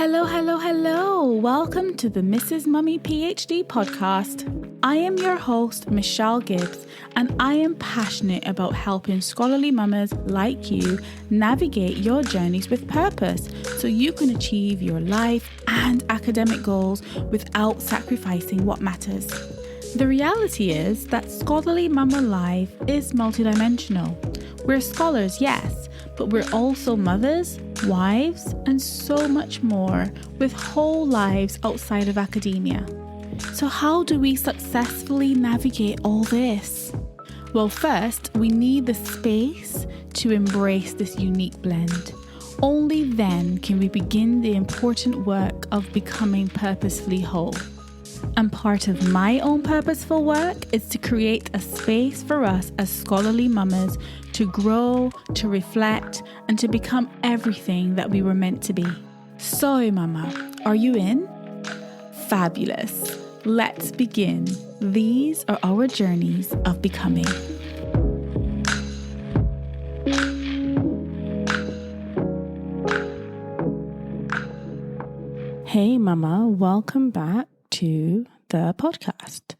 Hello, hello, hello. Welcome to the Mrs. Mummy PhD podcast. I am your host, Michelle Gibbs, and I am passionate about helping scholarly mamas like you navigate your journeys with purpose so you can achieve your life and academic goals without sacrificing what matters. The reality is that scholarly mama life is multidimensional. We're scholars, yes, but we're also mothers, wives, and so much more with whole lives outside of academia. So how do we successfully navigate all this? Well, first, we need the space to embrace this unique blend. Only then can we begin the important work of becoming purposefully whole. And part of my own purposeful work is to create a space for us as scholarly mamas to grow, to reflect, and to become everything that we were meant to be. So, mama, are you in? Fabulous. Let's begin. These are our journeys of becoming. Hey, mama, welcome back to the podcast.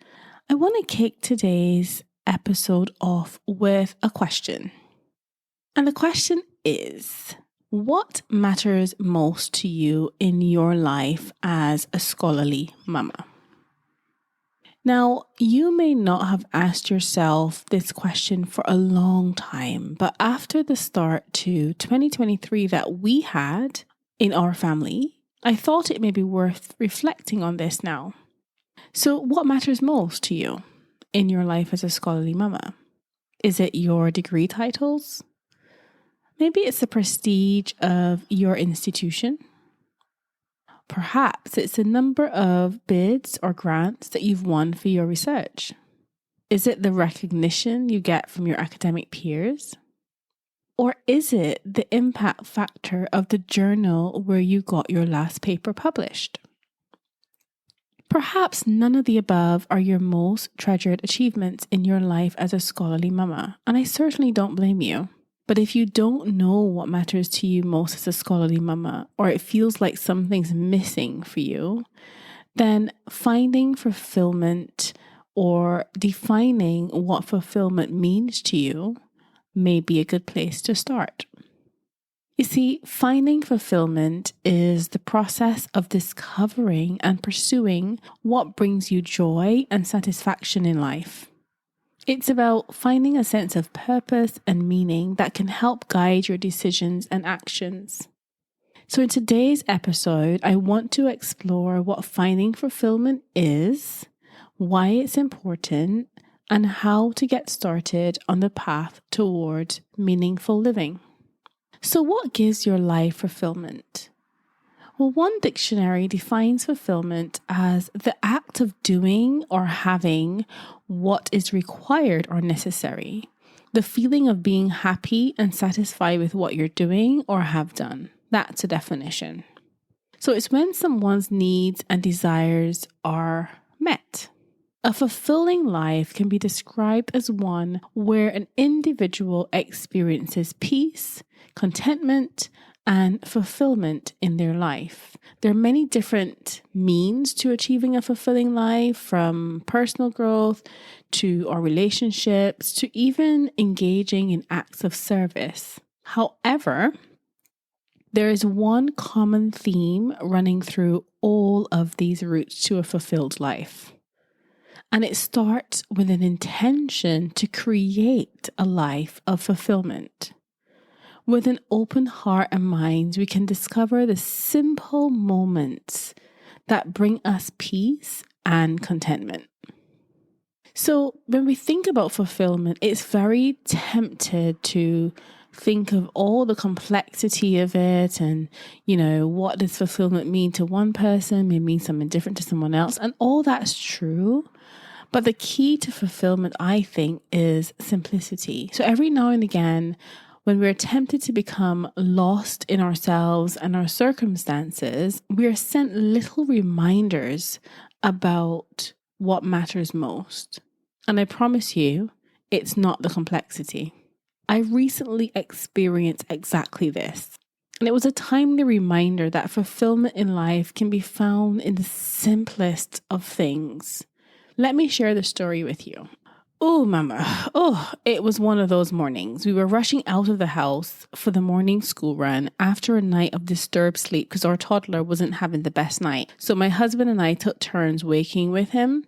I want to kick today's episode off with a question. And the question is, what matters most to you in your life as a scholarly mama? Now, you may not have asked yourself this question for a long time, but after the start to 2023 that we had in our family, I thought it may be worth reflecting on this now. So what matters most to you in your life as a scholarly mama? Is it your degree titles? Maybe it's the prestige of your institution. Perhaps it's the number of bids or grants that you've won for your research. Is it the recognition you get from your academic peers? Or is it the impact factor of the journal where you got your last paper published? Perhaps none of the above are your most treasured achievements in your life as a scholarly mama, and I certainly don't blame you. But if you don't know what matters to you most as a scholarly mama, or it feels like something's missing for you, then finding fulfillment or defining what fulfillment means to you may be a good place to start. You see, finding fulfillment is the process of discovering and pursuing what brings you joy and satisfaction in life. It's about finding a sense of purpose and meaning that can help guide your decisions and actions. So in today's episode, I want to explore what finding fulfillment is, why it's important, and how to get started on the path towards meaningful living. So what gives your life fulfillment? Well, one dictionary defines fulfillment as the act of doing or having what is required or necessary. The feeling of being happy and satisfied with what you're doing or have done. That's a definition. So it's when someone's needs and desires are met. A fulfilling life can be described as one where an individual experiences peace, contentment, and fulfillment in their life. There are many different means to achieving a fulfilling life, from personal growth to our relationships to even engaging in acts of service. However, there is one common theme running through all of these routes to a fulfilled life. And it starts with an intention to create a life of fulfillment. With an open heart and mind, we can discover the simple moments that bring us peace and contentment. So when we think about fulfillment, it's very tempted to think of all the complexity of it and, what does fulfillment mean to one person may mean something different to someone else. And all that's true. But the key to fulfillment, I think, is simplicity. So every now and again, when we're tempted to become lost in ourselves and our circumstances, we are sent little reminders about what matters most. And I promise you, it's not the complexity. I recently experienced exactly this. And it was a timely reminder that fulfillment in life can be found in the simplest of things. Let me share the story with you. Oh, mama. Oh, it was one of those mornings. We were rushing out of the house for the morning school run after a night of disturbed sleep because our toddler wasn't having the best night. So my husband and I took turns waking with him.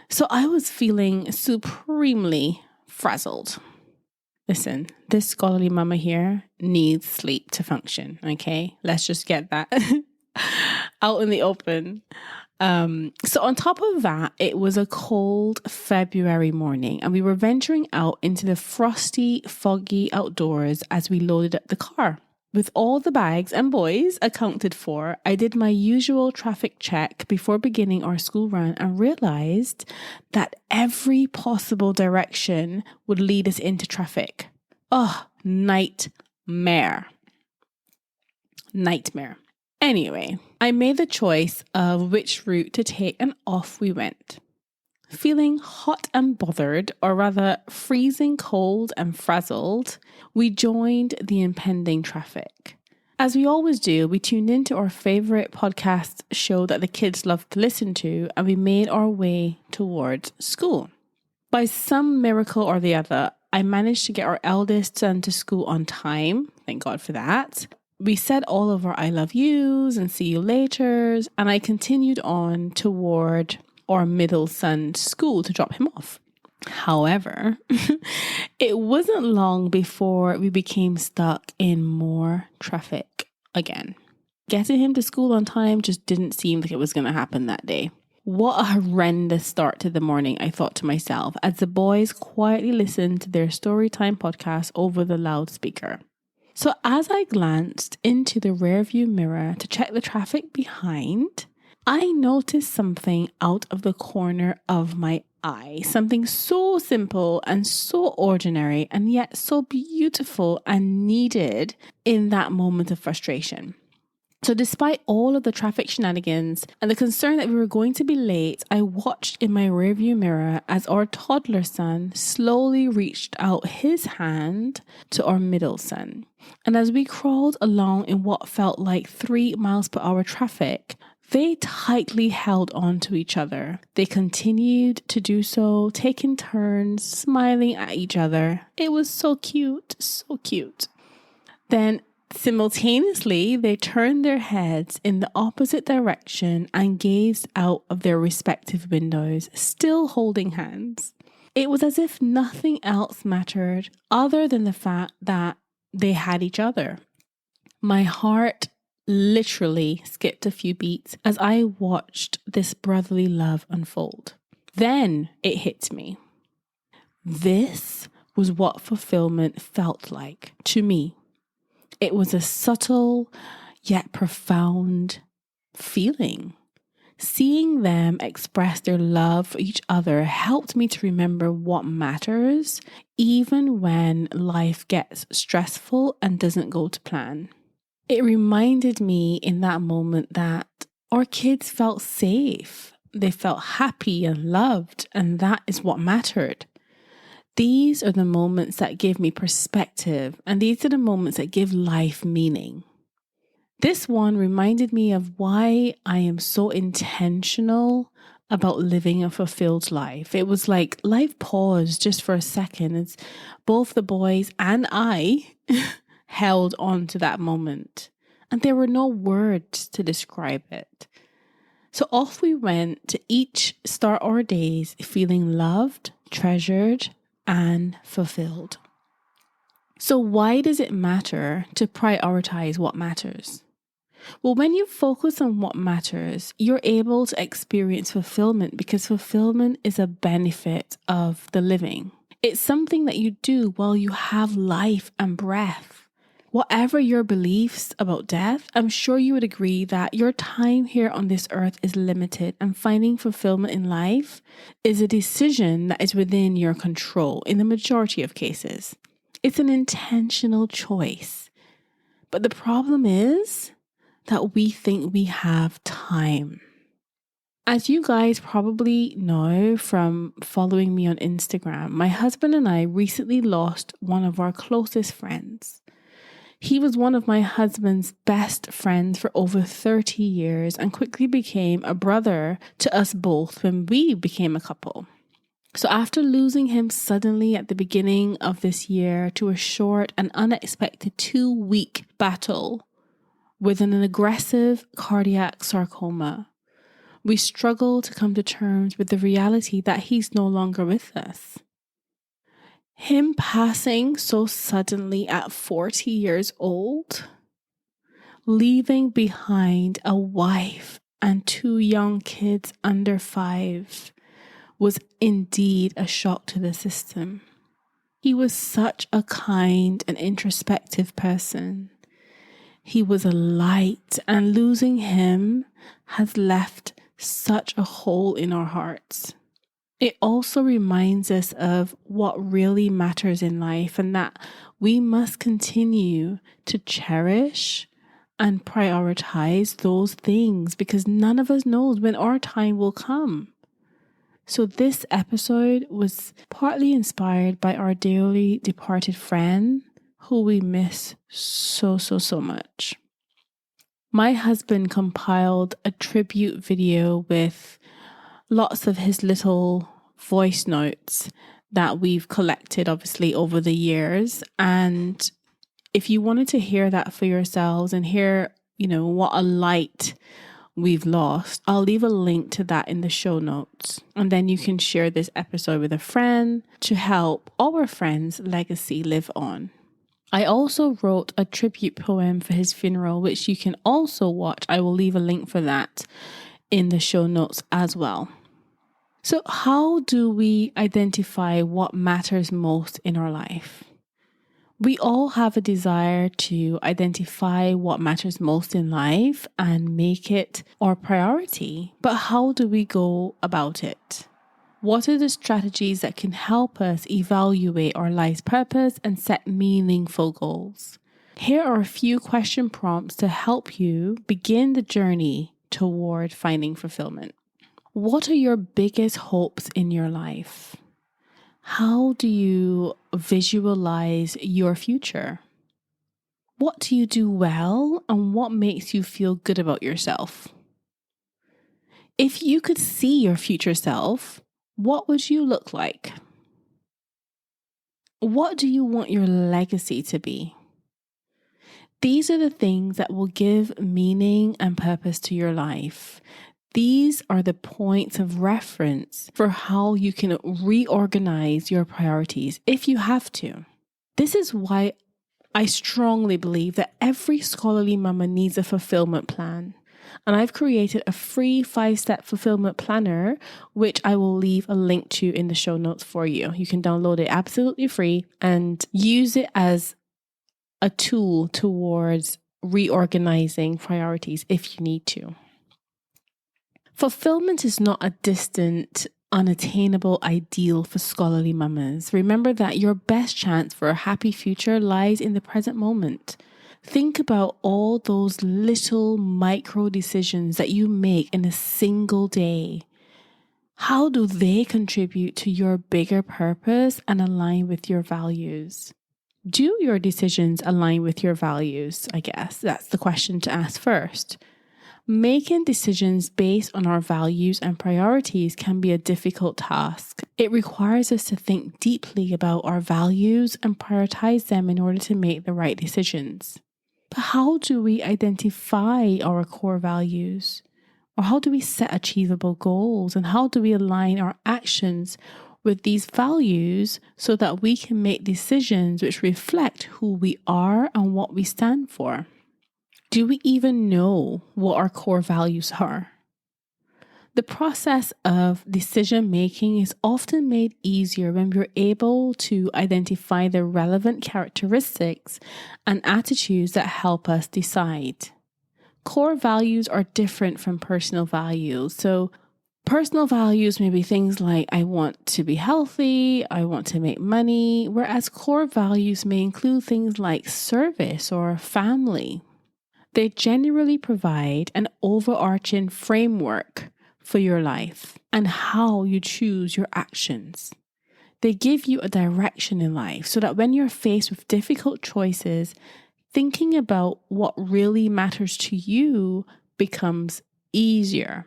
So I was feeling supremely frazzled. Listen, this scholarly mama here needs sleep to function, okay? Let's just get that out in the open. So on top of that, it was a cold February morning and we were venturing out into the frosty, foggy outdoors as we loaded up the car. With all the bags and boys accounted for, I did my usual traffic check before beginning our school run and realized that every possible direction would lead us into traffic. Oh, nightmare. Anyway, I made the choice of which route to take and off we went. Feeling hot and bothered, or rather freezing cold and frazzled, we joined the impending traffic. As we always do, we tuned into our favourite podcast show that the kids love to listen to, and we made our way towards school. By some miracle or the other, I managed to get our eldest son to school on time. Thank God for that. We said all of our I love yous and see you laters, and I continued on toward our middle son's school to drop him off. However, it wasn't long before we became stuck in more traffic again. Getting him to school on time just didn't seem like it was going to happen that day. What a horrendous start to the morning, I thought to myself, as the boys quietly listened to their storytime podcast over the loudspeaker. So as I glanced into the rearview mirror to check the traffic behind, I noticed something out of the corner of my eye. Something so simple and so ordinary and yet so beautiful and needed in that moment of frustration. So despite all of the traffic shenanigans and the concern that we were going to be late, I watched in my rearview mirror as our toddler son slowly reached out his hand to our middle son. And as we crawled along in what felt like 3 miles per hour traffic, they tightly held on to each other. They continued to do so, taking turns, smiling at each other. It was so cute, so cute. Then simultaneously, they turned their heads in the opposite direction and gazed out of their respective windows, still holding hands. It was as if nothing else mattered other than the fact that they had each other. My heart literally skipped a few beats as I watched this brotherly love unfold. Then it hit me. This was what fulfillment felt like to me. It was a subtle yet profound feeling. Seeing them express their love for each other helped me to remember what matters, even when life gets stressful and doesn't go to plan. It reminded me in that moment that our kids felt safe, they felt happy and loved, and that is what mattered. These are the moments that give me perspective, and these are the moments that give life meaning. This one reminded me of why I am so intentional about living a fulfilled life. It was like life paused just for a second. It's both the boys and I held on to that moment, and there were no words to describe it. So off we went to each start our days feeling loved, treasured, and fulfilled. So why does it matter to prioritize what matters? Well, when you focus on what matters, you're able to experience fulfillment because fulfillment is a benefit of the living. It's something that you do while you have life and breath. Whatever your beliefs about death, I'm sure you would agree that your time here on this earth is limited, and finding fulfillment in life is a decision that is within your control in the majority of cases. It's an intentional choice. But the problem is that we think we have time. As you guys probably know from following me on Instagram, my husband and I recently lost one of our closest friends. He was one of my husband's best friends for over 30 years and quickly became a brother to us both when we became a couple. So after losing him suddenly at the beginning of this year to a short and unexpected 2-week battle with an aggressive cardiac sarcoma, we struggle to come to terms with the reality that he's no longer with us. Him passing so suddenly at 40 years old, leaving behind a wife and 2 young kids under 5, was indeed a shock to the system. He was such a kind and introspective person. He was a light, and losing him has left such a hole in our hearts. It also reminds us of what really matters in life and that we must continue to cherish and prioritize those things because none of us knows when our time will come. So this episode was partly inspired by our dearly departed friend who we miss so much. My husband compiled a tribute video with lots of his little voice notes that we've collected obviously over the years. And if you wanted to hear that for yourselves and hear, what a light we've lost, I'll leave a link to that in the show notes. And then you can share this episode with a friend to help our friend's legacy live on. I also wrote a tribute poem for his funeral, which you can also watch. I will leave a link for that in the show notes as well. So how do we identify what matters most in our life? We all have a desire to identify what matters most in life and make it our priority. But how do we go about it? What are the strategies that can help us evaluate our life's purpose and set meaningful goals? Here are a few question prompts to help you begin the journey toward finding fulfillment. What are your biggest hopes in your life? How do you visualize your future? What do you do well and what makes you feel good about yourself? If you could see your future self, what would you look like? What do you want your legacy to be? These are the things that will give meaning and purpose to your life. These are the points of reference for how you can reorganize your priorities if you have to. This is why I strongly believe that every scholarly mama needs a fulfillment plan. And I've created a free 5-step fulfillment planner, which I will leave a link to in the show notes for you. You can download it absolutely free and use it as a tool towards reorganizing priorities if you need to. Fulfillment is not a distant, unattainable ideal for scholarly mamas. Remember that your best chance for a happy future lies in the present moment. Think about all those little micro decisions that you make in a single day. How do they contribute to your bigger purpose and align with your values? Do your decisions align with your values? I guess that's the question to ask first. Making decisions based on our values and priorities can be a difficult task. It requires us to think deeply about our values and prioritize them in order to make the right decisions. But how do we identify our core values? Or how do we set achievable goals? And how do we align our actions with these values so that we can make decisions which reflect who we are and what we stand for? Do we even know what our core values are? The process of decision making is often made easier when we're able to identify the relevant characteristics and attitudes that help us decide. Core values are different from personal values. So personal values may be things like I want to be healthy, I want to make money, whereas core values may include things like service or family. They generally provide an overarching framework for your life and how you choose your actions. They give you a direction in life so that when you're faced with difficult choices, thinking about what really matters to you becomes easier.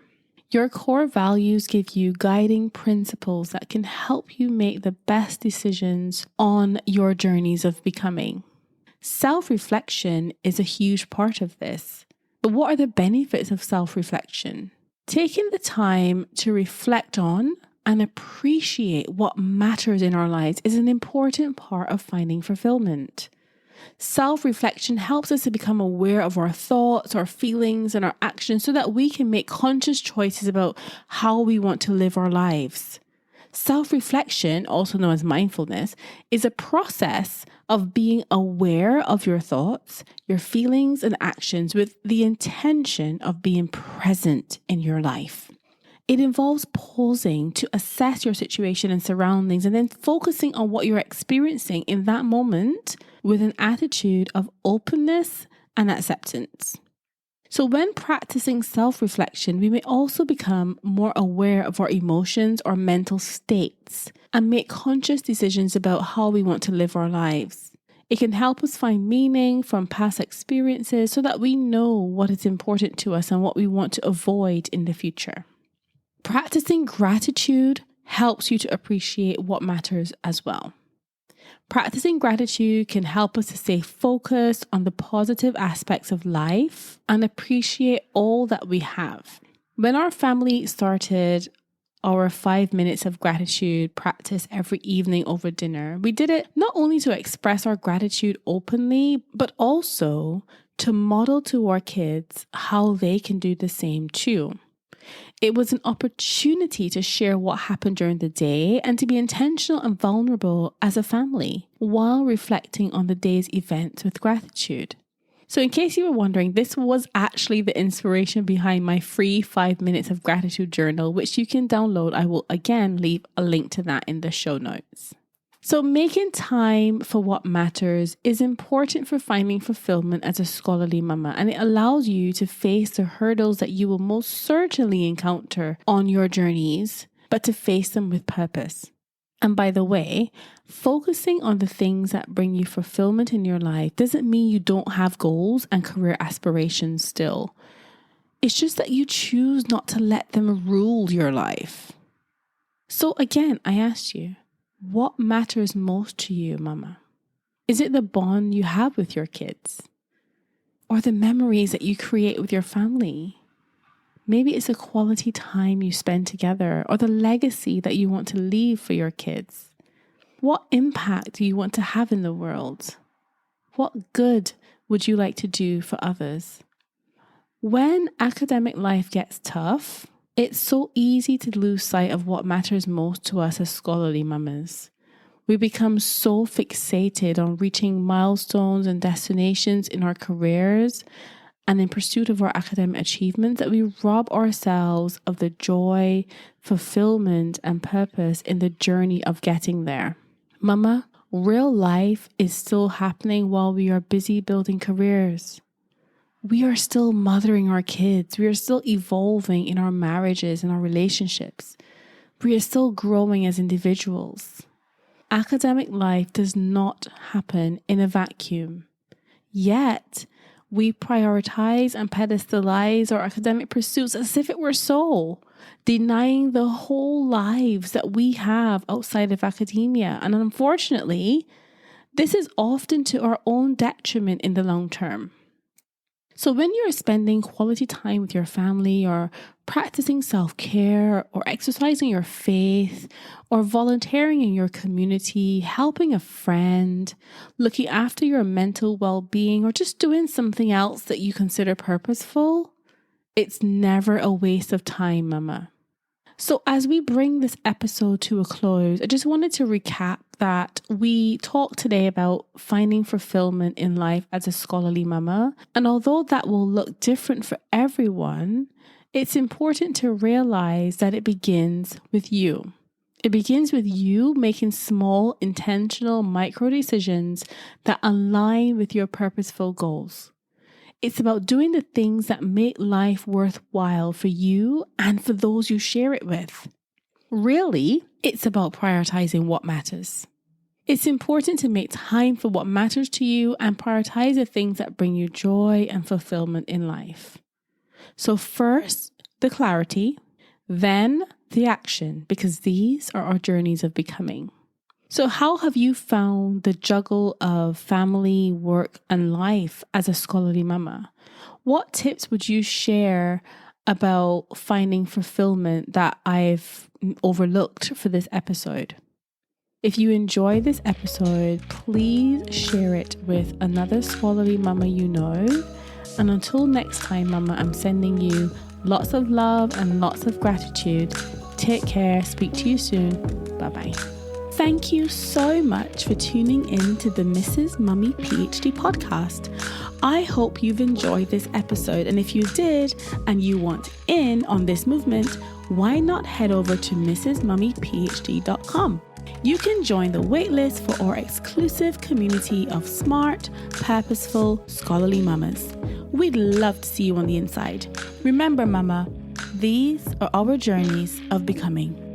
Your core values give you guiding principles that can help you make the best decisions on your journeys of becoming. Self-reflection is a huge part of this. But what are the benefits of self-reflection? Taking the time to reflect on and appreciate what matters in our lives is an important part of finding fulfillment. Self-reflection helps us to become aware of our thoughts, our feelings, and our actions so that we can make conscious choices about how we want to live our lives. Self-reflection, also known as mindfulness, is a process of being aware of your thoughts, your feelings, and actions with the intention of being present in your life. It involves pausing to assess your situation and surroundings and then focusing on what you're experiencing in that moment with an attitude of openness and acceptance. So when practicing self-reflection, we may also become more aware of our emotions or mental states and make conscious decisions about how we want to live our lives. It can help us find meaning from past experiences so that we know what is important to us and what we want to avoid in the future. Practicing gratitude helps you to appreciate what matters as well. Practicing gratitude can help us to stay focused on the positive aspects of life and appreciate all that we have. When our family started our 5 minutes of gratitude practice every evening over dinner, we did it not only to express our gratitude openly, but also to model to our kids how they can do the same too. It was an opportunity to share what happened during the day and to be intentional and vulnerable as a family while reflecting on the day's events with gratitude. So in case you were wondering, this was actually the inspiration behind my free 5 minutes of gratitude journal, which you can download. I will again leave a link to that in the show notes. So making time for what matters is important for finding fulfillment as a scholarly mama, and it allows you to face the hurdles that you will most certainly encounter on your journeys, but to face them with purpose. And by the way, focusing on the things that bring you fulfillment in your life doesn't mean you don't have goals and career aspirations still. It's just that you choose not to let them rule your life. So again, I asked you, what matters most to you, mama? Is it the bond you have with your kids? Or the memories that you create with your family? Maybe it's a quality time you spend together or the legacy that you want to leave for your kids. What impact do you want to have in the world? What good would you like to do for others? When academic life gets tough, it's so easy to lose sight of what matters most to us as scholarly mamas. We become so fixated on reaching milestones and destinations in our careers and in pursuit of our academic achievements that we rob ourselves of the joy, fulfillment, and purpose in the journey of getting there. Mama, real life is still happening while we are busy building careers. We are still mothering our kids. We are still evolving in our marriages and our relationships. We are still growing as individuals. Academic life does not happen in a vacuum. Yet, we prioritize and pedestalize our academic pursuits as if it were so, denying the whole lives that we have outside of academia. And unfortunately, this is often to our own detriment in the long term. So when you're spending quality time with your family or practicing self-care or exercising your faith or volunteering in your community, helping a friend, looking after your mental well-being, or just doing something else that you consider purposeful, it's never a waste of time, mama. So as we bring this episode to a close, I just wanted to recap that we talked today about finding fulfillment in life as a scholarly mama. And although that will look different for everyone, it's important to realize that it begins with you. It begins with you making small, intentional, micro decisions that align with your purposeful goals. It's about doing the things that make life worthwhile for you and for those you share it with. Really, it's about prioritizing what matters. It's important to make time for what matters to you and prioritize the things that bring you joy and fulfillment in life. So first, the clarity, then the action, because these are our journeys of becoming. So how have you found the juggle of family, work, and life as a scholarly mama? What tips would you share about finding fulfillment that I've overlooked for this episode? If you enjoy this episode, please share it with another scholarly mama you know. And until next time, mama, I'm sending you lots of love and lots of gratitude. Take care. Speak to you soon. Bye-bye. Thank you so much for tuning in to the Mrs. Mummy PhD podcast. I hope you've enjoyed this episode. And if you did and you want in on this movement, why not head over to mrsmummyphd.com. You can join the waitlist for our exclusive community of smart, purposeful, scholarly mamas. We'd love to see you on the inside. Remember, mama, these are our journeys of becoming.